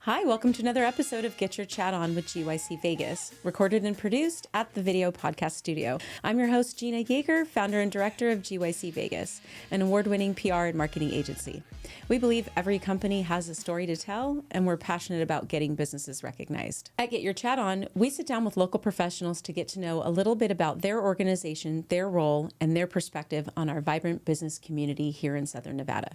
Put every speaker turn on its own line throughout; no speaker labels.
Hi, welcome to another episode of Get Your Chat On with GYC Vegas, recorded and produced at the Video Podcast Studio. I'm your host, Gina Yeager, founder and director of GYC Vegas, an award-winning PR and marketing agency. We believe every company has a story to tell, and we're passionate about getting businesses recognized. At Get Your Chat On, we sit down with local professionals to get to know a little bit about their organization, their role, and their perspective on our vibrant business community here in Southern Nevada.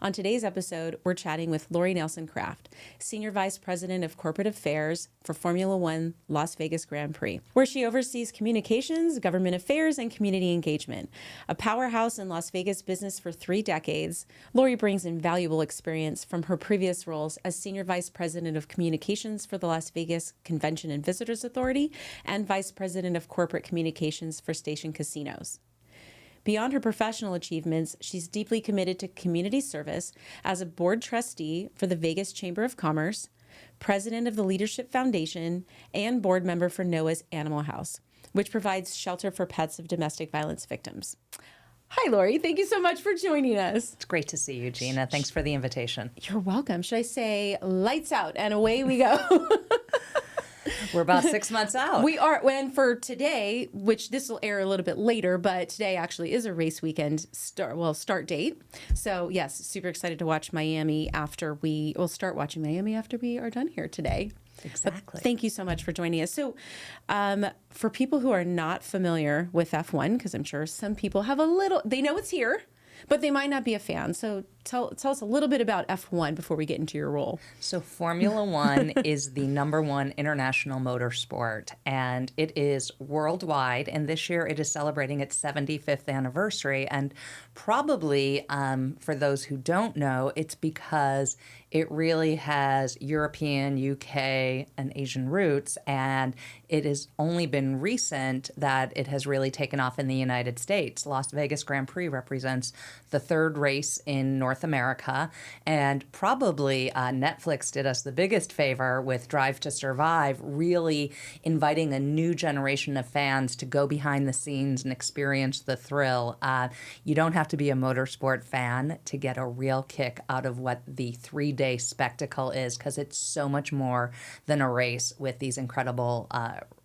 On today's episode, we're chatting with Lori Nelson-Kraft, Senior Vice President of Corporate Affairs for Formula One Las Vegas Grand Prix, where she oversees communications, government affairs, and community engagement. A powerhouse in Las Vegas business for 3 decades, Lori brings invaluable experience from her previous roles as Senior Vice President of Communications for the Las Vegas Convention and Visitors Authority and Vice President of Corporate Communications for Station Casinos. Beyond her professional achievements, she's deeply committed to community service as a board trustee for the Vegas Chamber of Commerce, president of the Leadership Foundation, and board member for NOAA's Animal House, which provides shelter for pets of domestic violence victims. Hi, Lori. Thank you so much for joining us.
It's great to see you, Gina. Thanks for the invitation.
You're welcome. Should I say lights out and away we go?
We're about 6 months out.
We are, and for today, which this will air a little bit later, but today actually is a race weekend start date. So yes, super excited to watch Miami after we'll start watching Miami after we are done here today.
Exactly.
But thank you so much for joining us. So for people who are not familiar with F1, because I'm sure some people they know it's here, but they might not be a fan. So tell us a little bit about F1 before we get into your role.
So Formula One is the #1 international motorsport, and it is worldwide. And this year it is celebrating its 75th anniversary. And probably, for those who don't know, it's because it really has European, UK, and Asian roots. And it has only been recent that it has really taken off in the United States. Las Vegas Grand Prix represents the 3rd race in North America, and probably Netflix did us the biggest favor with Drive to Survive, really inviting a new generation of fans to go behind the scenes and experience the thrill. You don't have to be a motorsport fan to get a real kick out of what the 3-day spectacle is, because it's so much more than a race with these incredible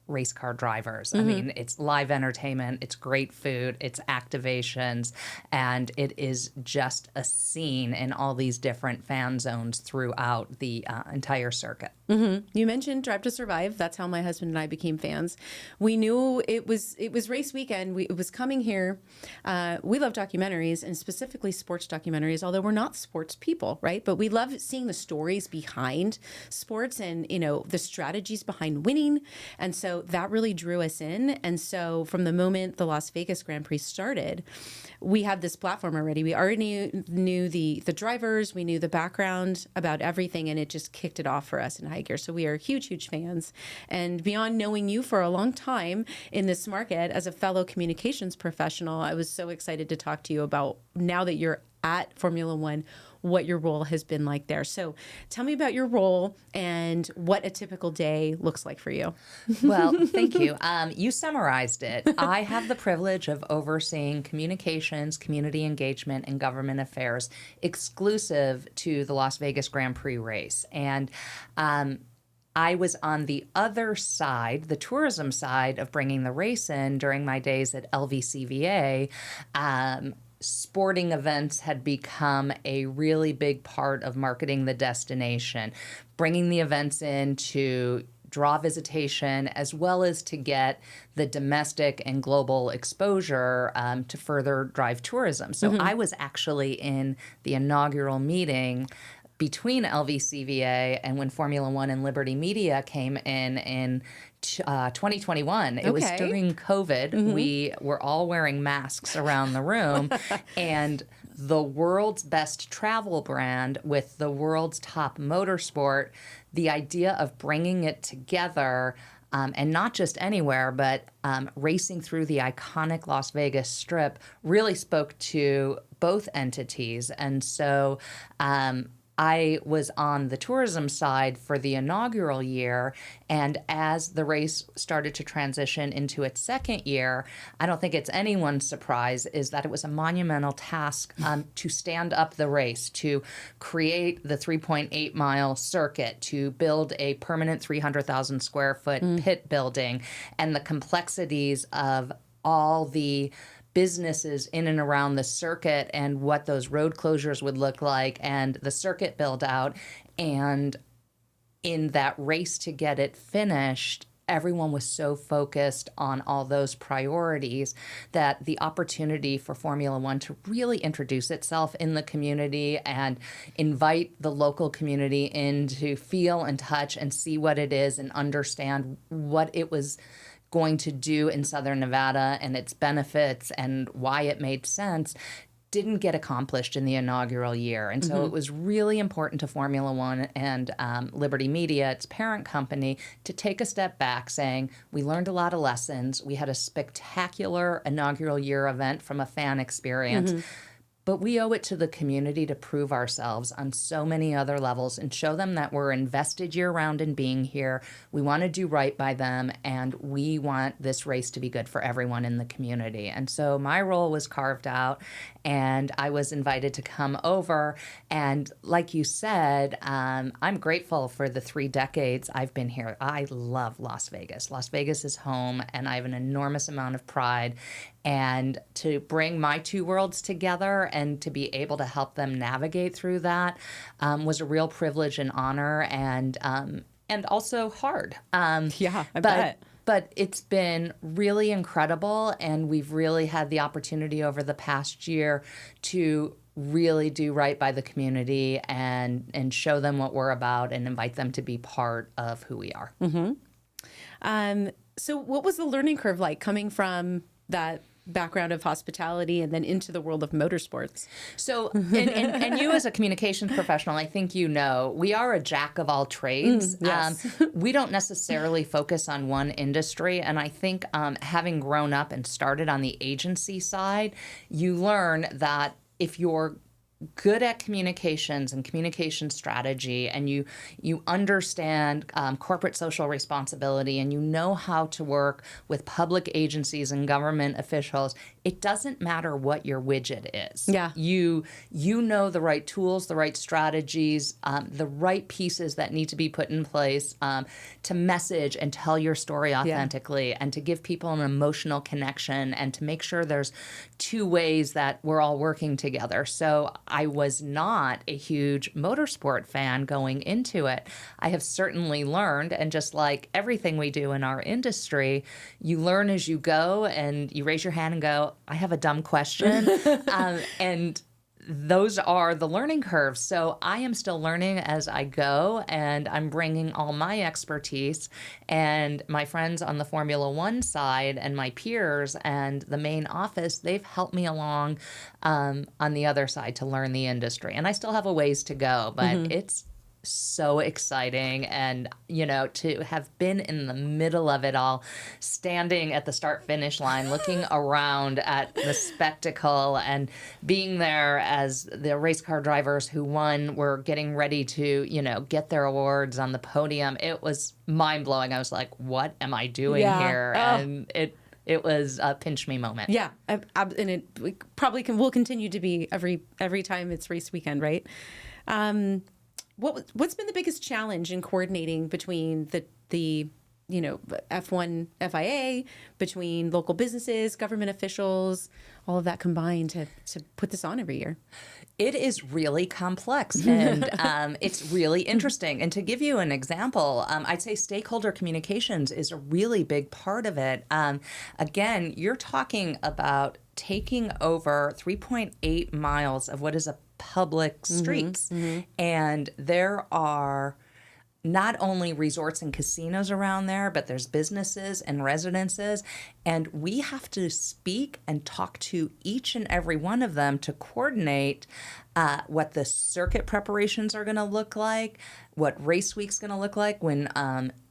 race car drivers. I mean, it's live entertainment, it's great food, it's activations, and it is just a scene in all these different fan zones throughout the entire circuit.
You mentioned Drive to Survive. That's how my husband and I became fans. We knew it was race weekend. It was coming here. We love documentaries, and specifically sports documentaries, although we're not sports people, right? But we love seeing the stories behind sports and, the strategies behind winning. And so that really drew us in. And so from the moment the Las Vegas Grand Prix started, we had this platform already. We already knew the drivers. We knew the background about everything, and it just kicked it off for us in high gear. So we are huge fans. And beyond knowing you for a long time in this market as a fellow communications professional, I was so excited to talk to you about, now that you're at Formula One, what your role has been like there. So tell me about your role and what a typical day looks like for you.
Well, thank you. You summarized it. I have the privilege of overseeing communications, community engagement, and government affairs exclusive to the Las Vegas Grand Prix race. And I was on the other side, the tourism side of bringing the race in during my days at LVCVA. Sporting events had become a really big part of marketing the destination, bringing the events in to draw visitation as well as to get the domestic and global exposure to further drive tourism. So I was actually in the inaugural meeting between LVCVA and when Formula One and Liberty Media came in 2021. It was during COVID. We were all wearing masks around the room, and the world's best travel brand with the world's top motorsport, the idea of bringing it together, and not just anywhere, but racing through the iconic Las Vegas Strip really spoke to both entities. And so I was on the tourism side for the inaugural year, and as the race started to transition into its second year, I don't think it's anyone's surprise is that it was a monumental task to stand up the race, to create the 3.8-mile circuit, to build a permanent 300,000 square foot pit building, and the complexities of all the businesses in and around the circuit and what those road closures would look like and the circuit build out. And in that race to get it finished, everyone was so focused on all those priorities that the opportunity for Formula One to really introduce itself in the community and invite the local community in to feel and touch and see what it is and understand what it was going to do in Southern Nevada and its benefits and why it made sense didn't get accomplished in the inaugural year. And so it was really important to Formula One and Liberty Media, its parent company, to take a step back saying, we learned a lot of lessons. We had a spectacular inaugural year event from a fan experience. But we owe it to the community to prove ourselves on so many other levels and show them that we're invested year-round in being here. We want to do right by them, and we want this race to be good for everyone in the community. And so my role was carved out, and I was invited to come over. And like you said, I'm grateful for the 3 decades I've been here. I love Las Vegas. Las Vegas is home, and I have an enormous amount of pride. And to bring my 2 worlds together and to be able to help them navigate through that was a real privilege and honor, and also hard.
Yeah, I bet.
But it's been really incredible, and we've really had the opportunity over the past year to really do right by the community and show them what we're about and invite them to be part of who we are.
So what was the learning curve like coming from that background of hospitality and then into the world of motorsports?
So, and you as a communications professional, I think you know, we are a jack of all trades.
Yes.
We don't necessarily focus on one industry. And I think having grown up and started on the agency side, you learn that if you're good at communications and communication strategy, and you understand corporate social responsibility, and you know how to work with public agencies and government officials, it doesn't matter what your widget is.
Yeah.
You know the right tools, the right strategies, the right pieces that need to be put in place to message and tell your story authentically, and to give people an emotional connection, and to make sure there's 2 ways that we're all working together. So I was not a huge motorsport fan going into it. I have certainly learned, and just like everything we do in our industry, you learn as you go, and you raise your hand and go, I have a dumb question. And those are the learning curves. So I am still learning as I go, and I'm bringing all my expertise, and my friends on the Formula One side and my peers and the main office, they've helped me along on the other side to learn the industry. And I still have a ways to go, but it's so exciting. And, you know, to have been in the middle of it all, standing at the start-finish line, looking around at the spectacle, and being there as the race car drivers who won were getting ready to, you know, get their awards on the podium, it was mind-blowing. I was like, what am I doing here?
Oh.
And it was a pinch me moment.
Yeah, and it probably will continue to be every time it's race weekend, right? What's been the biggest challenge in coordinating between the you know, F1 FIA, between local businesses, government officials, all of that combined to put this on every year?
It is really complex, and it's really interesting. And to give you an example, I'd say stakeholder communications is a really big part of it. Again, you're talking about taking over 3.8 miles of what is a public streets. And there are not only resorts and casinos around there, but there's businesses and residences. And we have to speak and talk to each and every one of them to coordinate what the circuit preparations are going to look like, what race week's going to look like when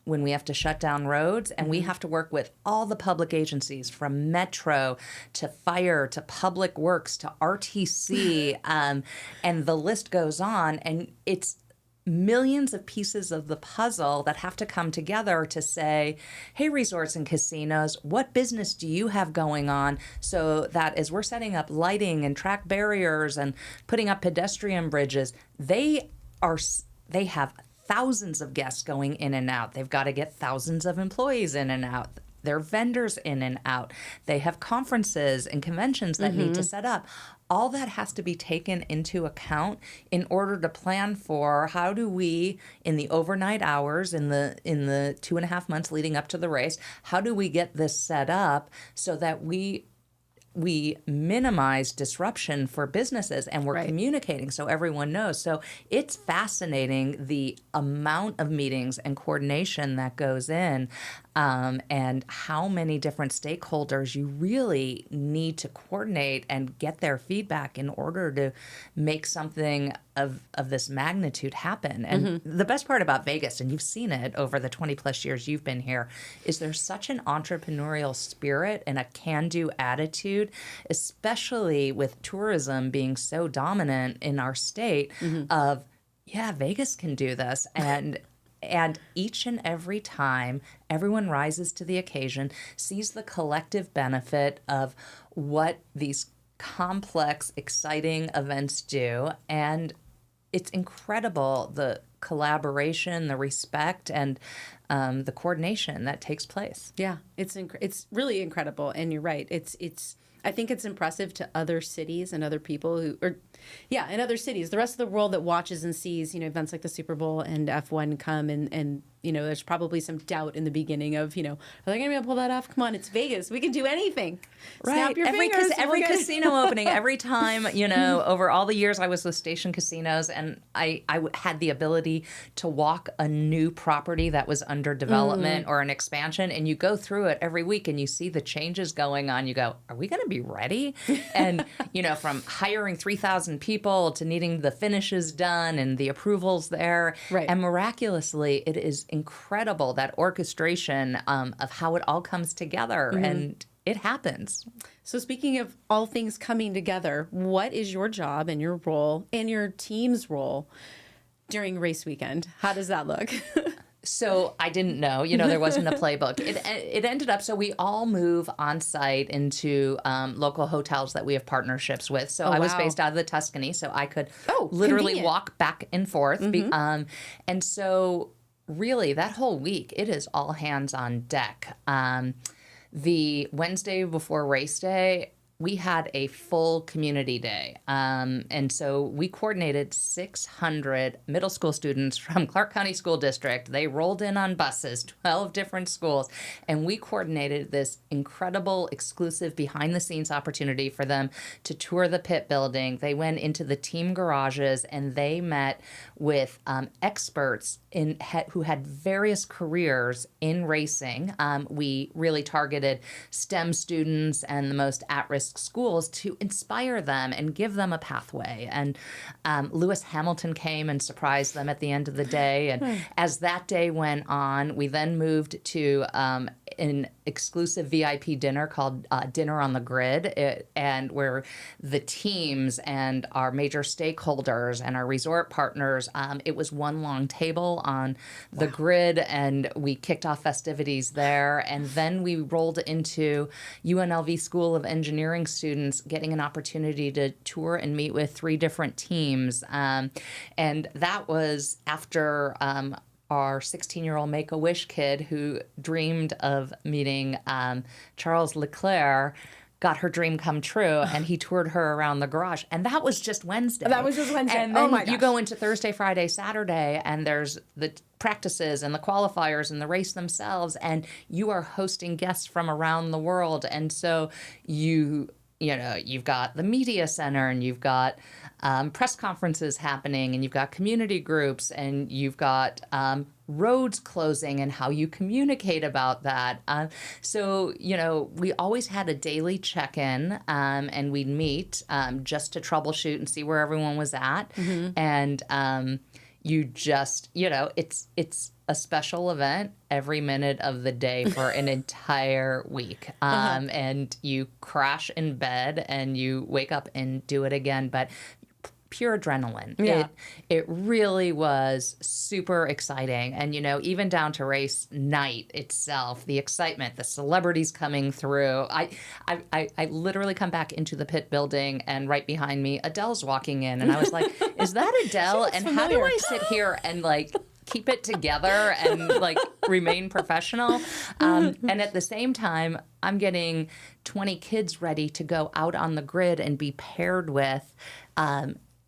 when we have to shut down roads, and we have to work with all the public agencies from Metro to Fire to Public Works to RTC, and the list goes on, and it's millions of pieces of the puzzle that have to come together to say, hey, resorts and casinos, what business do you have going on? So that as we're setting up lighting and track barriers and putting up pedestrian bridges, they have thousands of guests going in and out. They've got to get thousands of employees in and out. Their vendors in and out. They have conferences and conventions that need to set up. All that has to be taken into account in order to plan for how do we, in the overnight hours, in the 2.5 months leading up to the race, how do we get this set up so that we minimize disruption for businesses, and we're communicating so everyone knows. So it's fascinating the amount of meetings and coordination that goes in, and how many different stakeholders you really need to coordinate and get their feedback in order to make something of this magnitude happen. And the best part about Vegas, and you've seen it over the 20 plus years you've been here, is there's such an entrepreneurial spirit and a can-do attitude, especially with tourism being so dominant in our state of, yeah, Vegas can do this. And each and every time, everyone rises to the occasion, sees the collective benefit of what these complex, exciting events do. And it's incredible, the collaboration, the respect, and the coordination that takes place.
Yeah, it's really incredible. And you're right. I think it's impressive to other cities and other people in other cities, the rest of the world that watches and sees, events like the Super Bowl and F1 come, and there's probably some doubt in the beginning of, are they going to be able to pull that off? Come on, it's Vegas. We can do anything.
Right.
Snap your fingers.
Every casino opening, every time, over all the years I was with Station Casinos, and I had the ability to walk a new property that was under development or an expansion, and you go through it every week and you see the changes going on. You go, are we going to be ready? And, from hiring 3,000 people to needing the finishes done and the approvals there.
Right.
And miraculously, it is incredible, that orchestration of how it all comes together, and it happens.
So speaking of all things coming together, what is your job and your role and your team's role during race weekend? How does that look?
So I didn't know, there wasn't a playbook. It ended up, so we all move on site into local hotels that we have partnerships with. So I was based out of the Tuscany, so I could literally
convenient.
Walk back and forth. And so really that whole week, it is all hands on deck. The Wednesday before race day, we had a full community day. And so we coordinated 600 middle school students from Clark County School District. They rolled in on buses, 12 different schools, and we coordinated this incredible, exclusive, behind-the-scenes opportunity for them to tour the pit building. They went into the team garages, and they met with experts who had various careers in racing. We really targeted STEM students and the most at-risk schools to inspire them and give them a pathway. And Lewis Hamilton came and surprised them at the end of the day. And as that day went on, we then moved to an exclusive VIP dinner called Dinner on the Grid, and where the teams and our major stakeholders and our resort partners, it was one long table on the grid, and we kicked off festivities there. And then we rolled into UNLV School of Engineering students getting an opportunity to tour and meet with 3 different teams. And that was after our 16-year-old Make-A-Wish kid who dreamed of meeting Charles Leclerc got her dream come true, and he toured her around the garage. And that was just Wednesday.
And
then you go into Thursday, Friday, Saturday, and there's the practices and the qualifiers and the race themselves, and you are hosting guests from around the world. And so you've got the media center, and you've got press conferences happening, and you've got community groups, and you've got roads closing and how you communicate about that. So we always had a daily check-in, and we'd meet just to troubleshoot and see where everyone was at. And you just, it's a special event every minute of the day for an entire week. And you crash in bed and you wake up and do it again. But pure adrenaline.
Yeah.
It really was super exciting. And, even down to race night itself, the excitement, the celebrities coming through. I literally come back into the pit building and right behind me, Adele's walking in. And I was like, is that Adele? And how do I sit here and keep it together and remain professional? And at the same time, I'm getting 20 kids ready to go out on the grid and be paired with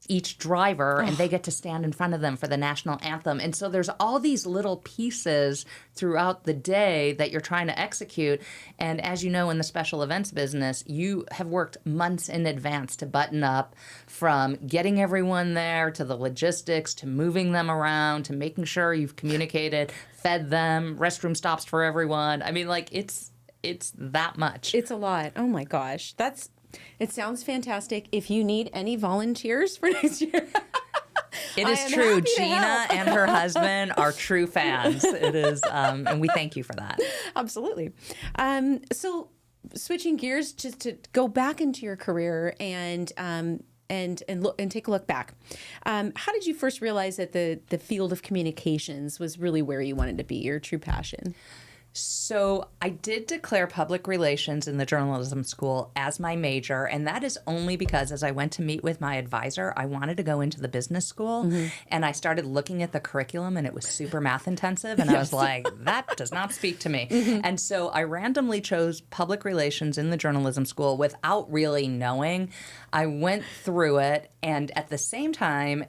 each driver, and they get to stand in front of them for the national anthem. And so there's all these little pieces throughout the day that you're trying to execute. And as you know, in the special events business, you have worked months in advance to button up, from getting everyone there to the logistics to moving them around to making sure you've communicated, fed them, restroom stops for everyone. I mean, it's that much.
It's a lot. Oh my gosh. It sounds fantastic. If you need any volunteers for next year.
It is true. Gina and her husband are true fans. It is, and we thank you for that.
Absolutely. So switching gears, just to go back into your career and take a look back. How did you first realize that the field of communications was really where you wanted to be, your true passion?
So I did declare public relations in the journalism school as my major, and that is only because as I went to meet with my advisor, I wanted to go into the business school, and I started looking at the curriculum, and it was super math intensive, and I was like, that does not speak to me. And so I randomly chose public relations in the journalism school without really knowing. I went through it, and at the same time,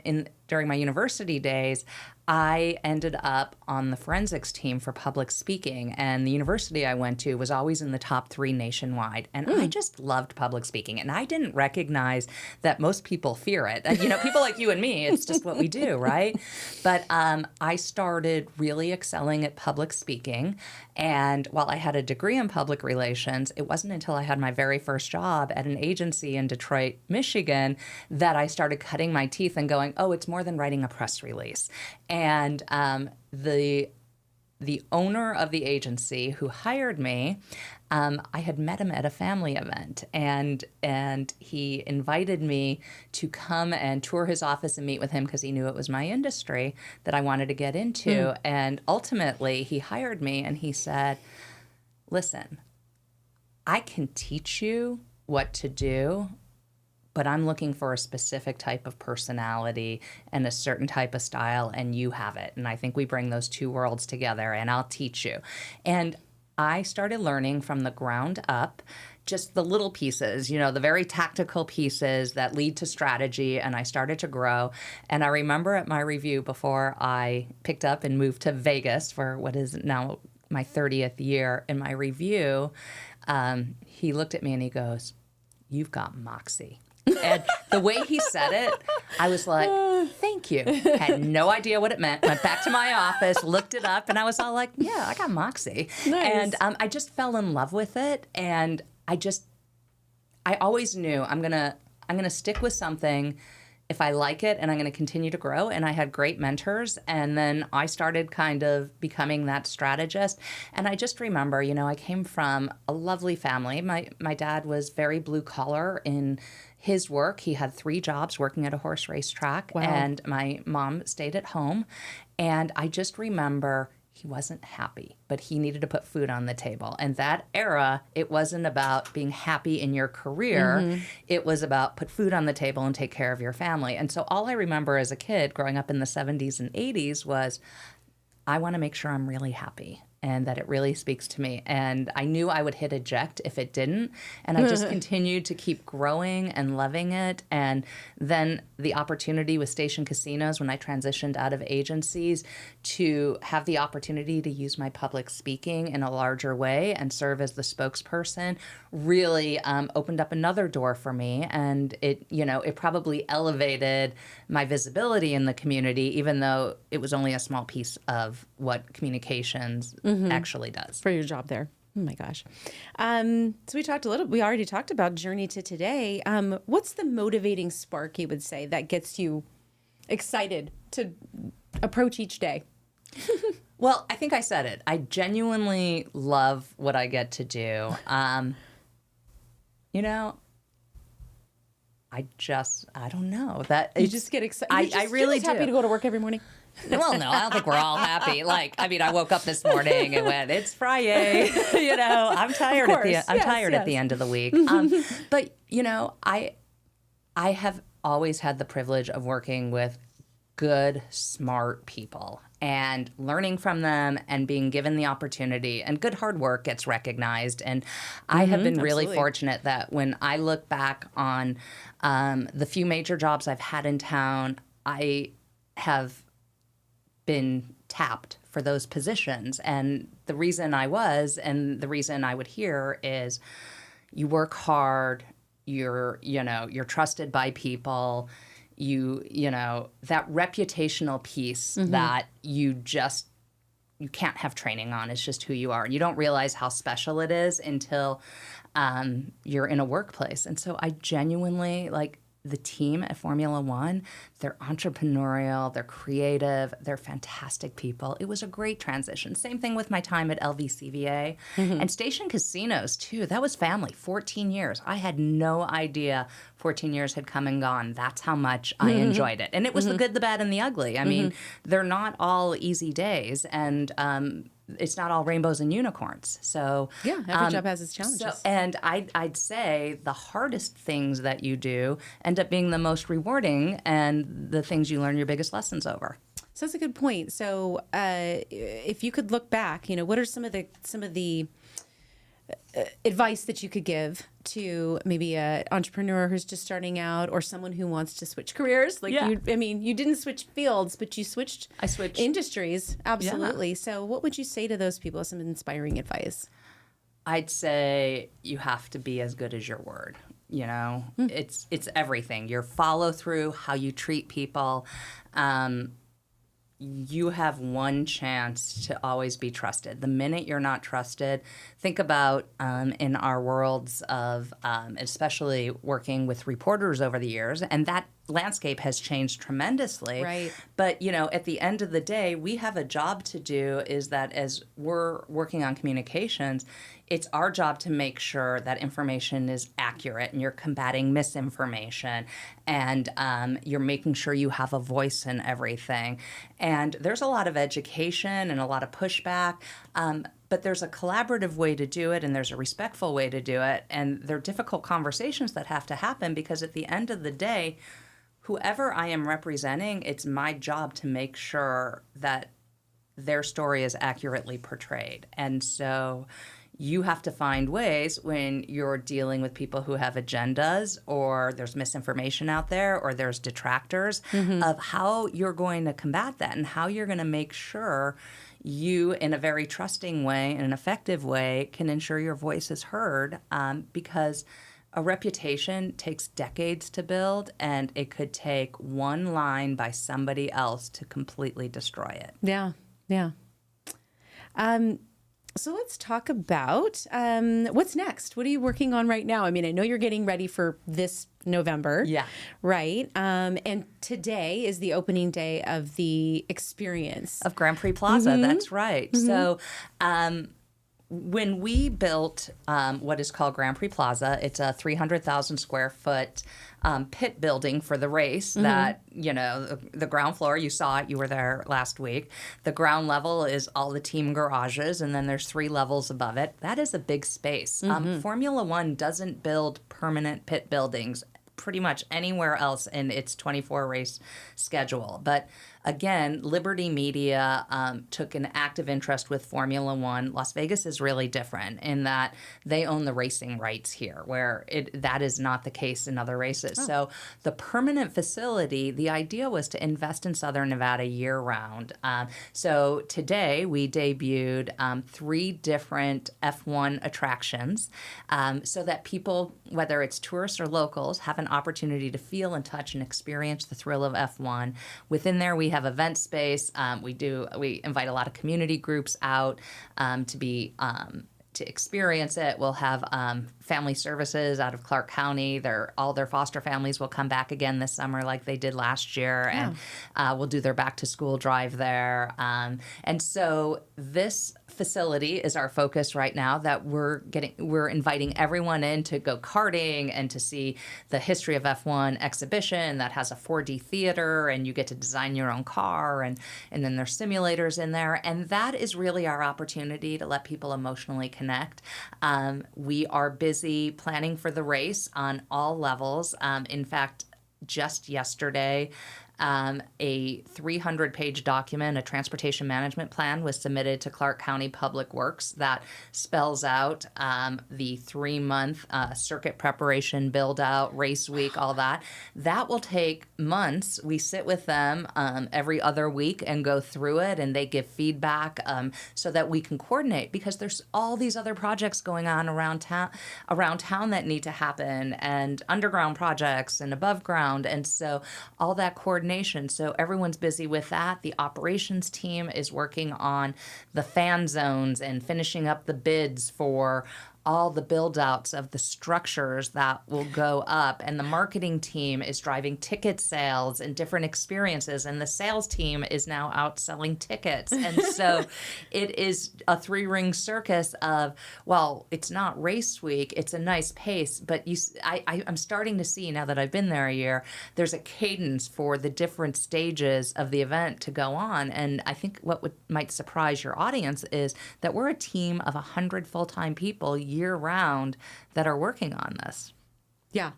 during my university days, I ended up on the forensics team for public speaking, and the university I went to was always in the top 3 nationwide. And I just loved public speaking, and I didn't recognize that most people fear it. People like you and me, it's just what we do, right? But I started really excelling at public speaking, and while I had a degree in public relations, it wasn't until I had my very first job at an agency in Detroit, Michigan, that I started cutting my teeth and going, oh, it's more than writing a press release. And the owner of the agency who hired me, I had met him at a family event, and he invited me to come and tour his office and meet with him because he knew it was my industry that I wanted to get into. And ultimately, he hired me, and he said, listen, I can teach you what to do, but I'm looking for a specific type of personality and a certain type of style, and you have it. And I think we bring those two worlds together, and I'll teach you. And I started learning from the ground up, just the little pieces, the very tactical pieces that lead to strategy, and I started to grow. And I remember at my review before I picked up and moved to Vegas for what is now my 30th year, in my review, he looked at me and he goes, "You've got moxie." And the way he said it, I was like, thank you. Had no idea what it meant. Went back to my office, looked it up, and I was all like, yeah, I got moxie.
Nice.
And I just fell in love with it. And I always knew I'm gonna stick with something if I like it, and I'm going to continue to grow. And I had great mentors. And then I started kind of becoming that strategist. And I just remember, I came from a lovely family. My dad was very blue collar in his work. He had 3 jobs working at a horse racetrack.
Wow.
And my mom stayed at home. And I just remember he wasn't happy, but he needed to put food on the table. And that era, it wasn't about being happy in your career. It was about put food on the table and take care of your family. And so all I remember as a kid growing up in the 70s and 80s was, I want to make sure I'm really happy and that it really speaks to me. And I knew I would hit eject if it didn't. And I just continued to keep growing and loving it. And then the opportunity with Station Casinos, when I transitioned out of agencies, to have the opportunity to use my public speaking in a larger way and serve as the spokesperson, really opened up another door for me. And it probably elevated my visibility in the community, even though it was only a small piece of what communications actually does.
For your job there. Oh my gosh. So we already talked about journey to today. What's the motivating spark, you would say, that gets you excited to approach each day?
Well, I think I said it. I genuinely love what I get to do. You know, I don't know.
You just get excited.
I really
you're just happy to go to work every morning.
Well, no, I don't think we're all happy. Like, I mean, I woke up this morning and went, "It's Friday." You know, I'm tired at the end of the week. But you know, I have always had the privilege of working with good, smart people and learning from them and being given the opportunity, and good hard work gets recognized. And I have been really fortunate that when I look back on the few major jobs I've had in town, I have been tapped for those positions. And the reason the reason I would hear is you work hard, you're trusted by people, you know, that reputational piece that you can't have training on. It's just who you are. And you don't realize how special it is until you're in a workplace. And so I genuinely, like, the team at Formula One, they're entrepreneurial, they're creative, they're fantastic people. It was a great transition. Same thing with my time at LVCVA and Station Casinos, too. That was family, 14 years. I had no idea 14 years had come and gone. That's how much I enjoyed it. And it was the good, the bad, and the ugly. I mean, they're not all easy days, and it's not all rainbows and unicorns. So
yeah, every job has its challenges.
And I'd say the hardest things that you do end up being the most rewarding, and the things you learn your biggest lessons over.
So that's a good point. So if you could look back, you know, what are some of the advice that you could give to maybe an entrepreneur who's just starting out, or someone who wants to switch careers? Like, you didn't switch fields, but I switched industries. Absolutely. Yeah. So what would you say to those people? Some inspiring advice?
I'd say you have to be as good as your word. You know, it's everything. Your follow through, how you treat people. You have one chance to always be trusted. The minute you're not trusted, think about in our worlds of, especially working with reporters over the years, and that landscape has changed tremendously.
Right.
But, you know, at the end of the day, we have a job to do, is that as we're working on communications, it's our job to make sure that information is accurate and you're combating misinformation, and you're making sure you have a voice in everything. And there's a lot of education and a lot of pushback, but there's a collaborative way to do it, and there's a respectful way to do it. And there are difficult conversations that have to happen, because at the end of the day, whoever I am representing, it's my job to make sure that their story is accurately portrayed. And so you have to find ways when you're dealing with people who have agendas, or there's misinformation out there, or there's detractors, of how you're going to combat that, and how you're going to make sure you, in a very trusting way and an effective way, can ensure your voice is heard, because a reputation takes decades to build, and it could take one line by somebody else to completely destroy it.
Yeah, yeah. So let's talk about what's next. What are you working on right now? I mean, I know you're getting ready for this November.
Yeah.
Right. And today is the opening day of the experience.
Of Grand Prix Plaza, that's right. So when we built what is called Grand Prix Plaza, it's a 300,000 square foot pit building for the race that, you know, the ground floor, you saw it, you were there last week. The ground level is all the team garages, and then there's 3 levels above it. That is a big space. Formula One doesn't build permanent pit buildings pretty much anywhere else in its 24 race schedule. But again, Liberty Media took an active interest with Formula One. Las Vegas is really different in that they own the racing rights here, where that is not the case in other races. Oh. So the permanent facility, the idea was to invest in Southern Nevada year-round. So today we debuted 3 different F1 attractions so that people, whether it's tourists or locals, have an opportunity to feel and touch and experience the thrill of F1. Within there, we have event space. We invite a lot of community groups out to be to experience it. We'll have family services out of Clark County. All their foster families will come back again this summer like they did last year, and we'll do their back to school drive there. And so this facility is our focus right now, that we're inviting everyone in to go karting and to see the History of F1 exhibition that has a 4D theater, and you get to design your own car, and then there's simulators in there. And that is really our opportunity to let people emotionally connect. We are busy planning for the race on all levels. In fact, just yesterday, a 300-page document, a transportation management plan, was submitted to Clark County Public Works that spells out the 3-month circuit preparation, build-out, race week, all that. That will take months. We sit with them every other week and go through it, and they give feedback so that we can coordinate, because there's all these other projects going on around town that need to happen, and underground projects and above ground, and so all that coordination. So everyone's busy with that. The operations team is working on the fan zones and finishing up the bids for all the build-outs of the structures that will go up. And the marketing team is driving ticket sales and different experiences. And the sales team is now out selling tickets. And so it is a 3-ring circus of, well, it's not race week. It's a nice pace. But I'm starting to see, now that I've been there a year, there's a cadence for the different stages of the event to go on. And I think what might surprise your audience is that we're a team of 100 full-time people year-round that are working on this.
Yeah,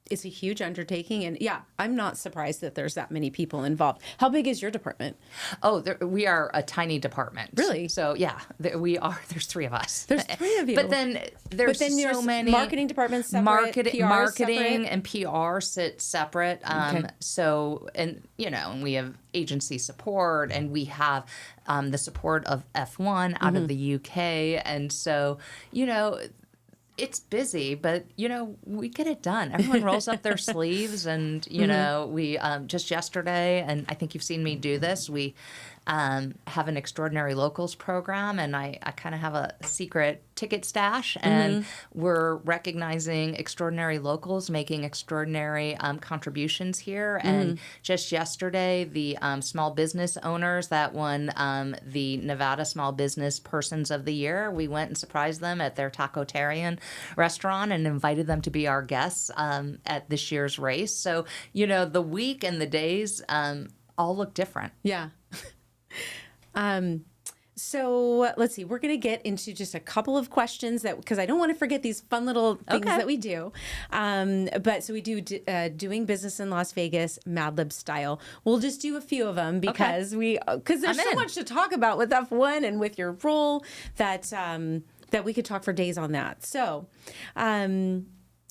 it's a huge undertaking. And yeah, I'm not surprised that there's that many people involved. How big is your department?
Oh, we are a tiny department.
Really?
So yeah, there's 3 of us.
There's 3 of you.
But then there's so many.
Marketing departments separate,
marketing
separate.
and PR sit separate.
Okay.
So, and we have agency support, and we have the support of F1 out of the UK. And so, it's busy, but, we get it done. Everyone rolls up their sleeves, and, we just yesterday, and I think you've seen me do this, we have an extraordinary locals program, and I kind of have a secret ticket stash, and we're recognizing extraordinary locals making extraordinary contributions here. And just yesterday, the small business owners that won the Nevada Small Business Persons of the Year, we went and surprised them at their Tacotarian restaurant and invited them to be our guests at this year's race. So, the week and the days all look different.
Yeah. So let's see, we're going to get into just a couple of questions because I don't want to forget these fun little things that we do. But so we do doing business in Las Vegas, Mad Lib style. We'll just do a few of them because there's so much to talk about with F1 and with your role that we could talk for days on that. So,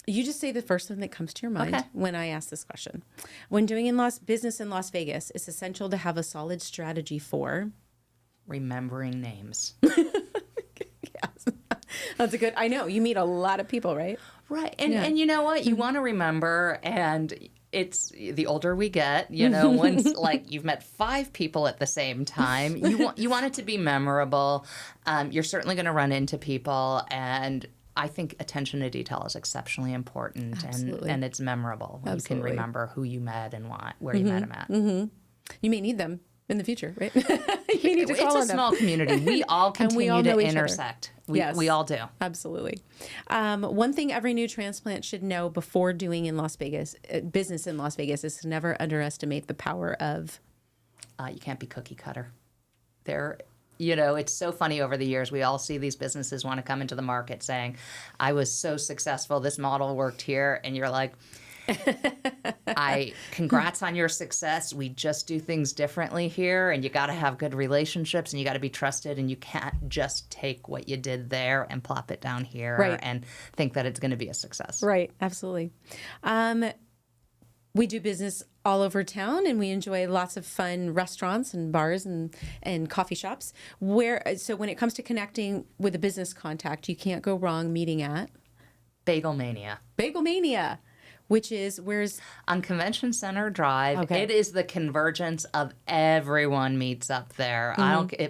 you just say the first thing that comes to your mind when I ask this question. When doing business in Las Vegas, it's essential to have a solid strategy for
remembering names.
Yes. That's a good. I know you meet a lot of people, right?
Right, and you know what? You want to remember, and it's the older we get. Once like you've met 5 people at the same time, you want it to be memorable. You're certainly going to run into people, and I think attention to detail is exceptionally important, and it's memorable when you can remember who you met and where you met them at.
You may need them in the future, right? You need to call
it's a small community. We all continue to intersect. We all do.
Absolutely. One thing every new transplant should know before doing business in Las Vegas is to never underestimate the power of...
you can't be cookie cutter. It's so funny over the years. We all see these businesses want to come into the market saying, I was so successful, this model worked here. And you're like, congrats on your success. We just do things differently here. And you got to have good relationships, and you got to be trusted. And you can't just take what you did there and plop it down here and think that it's going to be a success. Right. Absolutely.
We do business all over town, and we enjoy lots of fun restaurants and bars and coffee shops. So when it comes to connecting with a business contact, you can't go wrong meeting at
Bagel Mania.
Bagel Mania. which is where's
on Convention Center Drive.
Okay.
It is the convergence of everyone meets up there.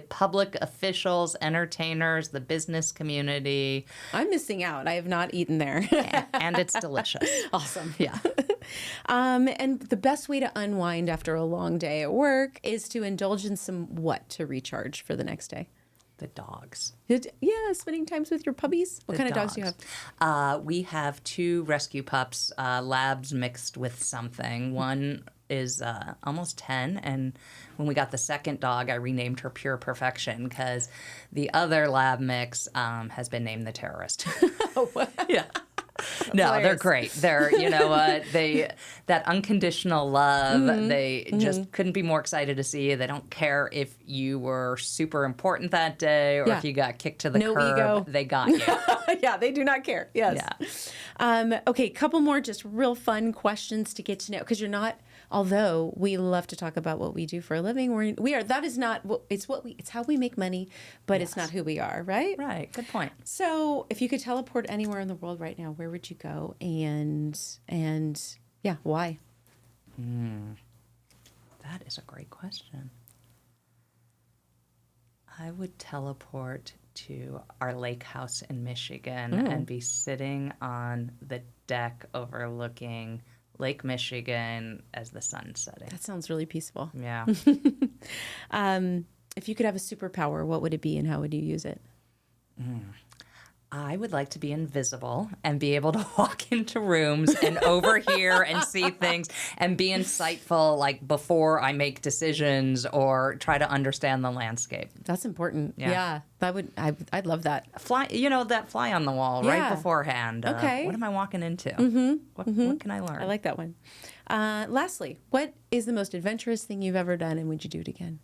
Public officials, entertainers, the business community.
I'm missing out. I have not eaten there.
And it's delicious.
Awesome.
Yeah.
And the best way to unwind after a long day at work is to indulge in some what to recharge for the next day?
The dogs.
Yeah, spending times with your puppies. What kind of dogs do you have?
We have 2 rescue pups, labs mixed with something. One is almost 10, and when we got the second dog, I renamed her Pure Perfection because the other lab mix has been named the Terrorist.
Oh,
yeah. No,
hilarious.
they're great. They're, you know what, that unconditional love, they just couldn't be more excited to see you. They don't care if you were super important that day or if you got kicked to the curb.
Ego.
They got you.
Yeah, they do not care. Yes.
Yeah.
Okay, couple more just real fun questions to get to know, because you're not, although we love to talk about what we do for a living, we are, that is not, it's how we make money, but it's not who we are, right?
Right. Good point.
So if you could teleport anywhere in the world right now, where would you go? And yeah, why?
That is a great question. I would teleport to our lake house in Michigan and be sitting on the deck overlooking Lake Michigan as the sun's setting.
That sounds really peaceful.
Yeah.
If you could have a superpower, what would it be and how would you use it?
I would like to be invisible and be able to walk into rooms and overhear and see things and be insightful, like before I make decisions or try to understand the landscape.
That's important.
Yeah.
Yeah, I'd love that.
That fly on the wall right
Yeah.
beforehand.
Okay.
What am I walking into? What can I learn?
I like that one. Lastly, what is the most adventurous thing you've ever done, and would you do it again?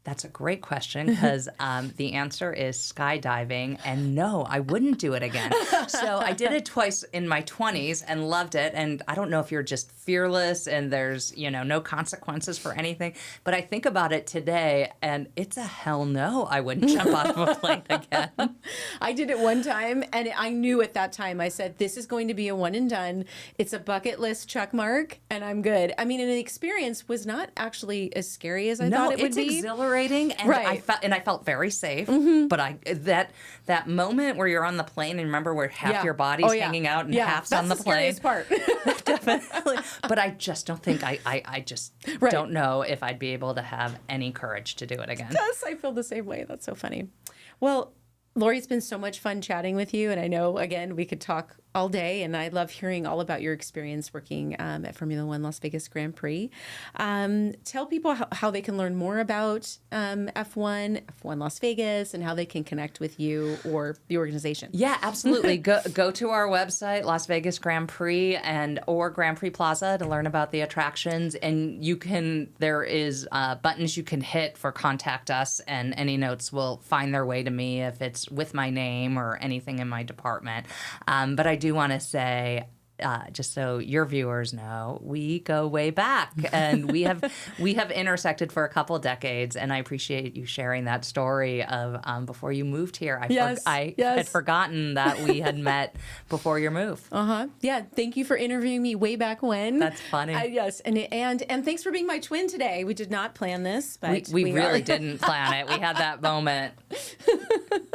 That's a great question because the answer is skydiving. And no, I wouldn't do it again. So I did it twice in my 20s and loved it. And I don't know if you're just fearless and there's, no consequences for anything. But I think about it today and it's a hell no. I wouldn't jump off of a plane again.
I did it one time, and I knew at that time, I said, this is going to be a one and done. It's a bucket list check mark, and I'm good. I mean, and the experience was not actually as scary as I thought it would be.
No, it's exhilarating, and
Right.
I felt very safe. But that moment where you're on the plane and remember where half your body's hanging out and half's on the plane.
That's the scariest part.
Definitely. But I just don't think I just don't know if I'd be able to have any courage to do it again.
Yes, I feel the same way. That's so funny. Well, Lori, it's been so much fun chatting with you. And I know, again, we could talk all day. And I love hearing all about your experience working at Formula One Las Vegas Grand Prix. Tell people how they can learn more about F1 Las Vegas, and how they can connect with you or the organization.
Yeah, absolutely. Go to our website, Las Vegas Grand Prix or Grand Prix Plaza, to learn about the attractions. And there is buttons you can hit for contact us, and any notes will find their way to me if it's with my name or anything in my department. But I do want to say, just so your viewers know, we go way back, and we have intersected for a couple decades, and I appreciate you sharing that story of before you moved here. I had forgotten that we had met before your move.
Yeah. Thank you for interviewing me way back when.
That's funny.
Yes, and thanks for being my twin today. We did not plan this, but
we really didn't plan it. We had that moment.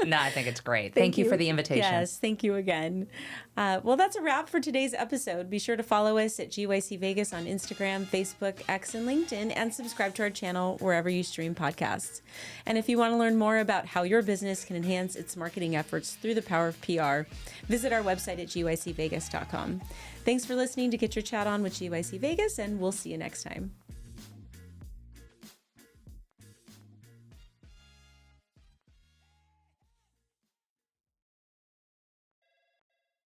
No, I think it's great. Thank you for the invitation.
Yes, thank you again. Well, that's a wrap for today's episode. Be sure to follow us at GYC Vegas on Instagram, Facebook, X, and LinkedIn, and subscribe to our channel wherever you stream podcasts. And if you want to learn more about how your business can enhance its marketing efforts through the power of PR, visit our website at gycvegas.com. Thanks for listening to Get Your Chat On with GYC Vegas, and we'll see you next time.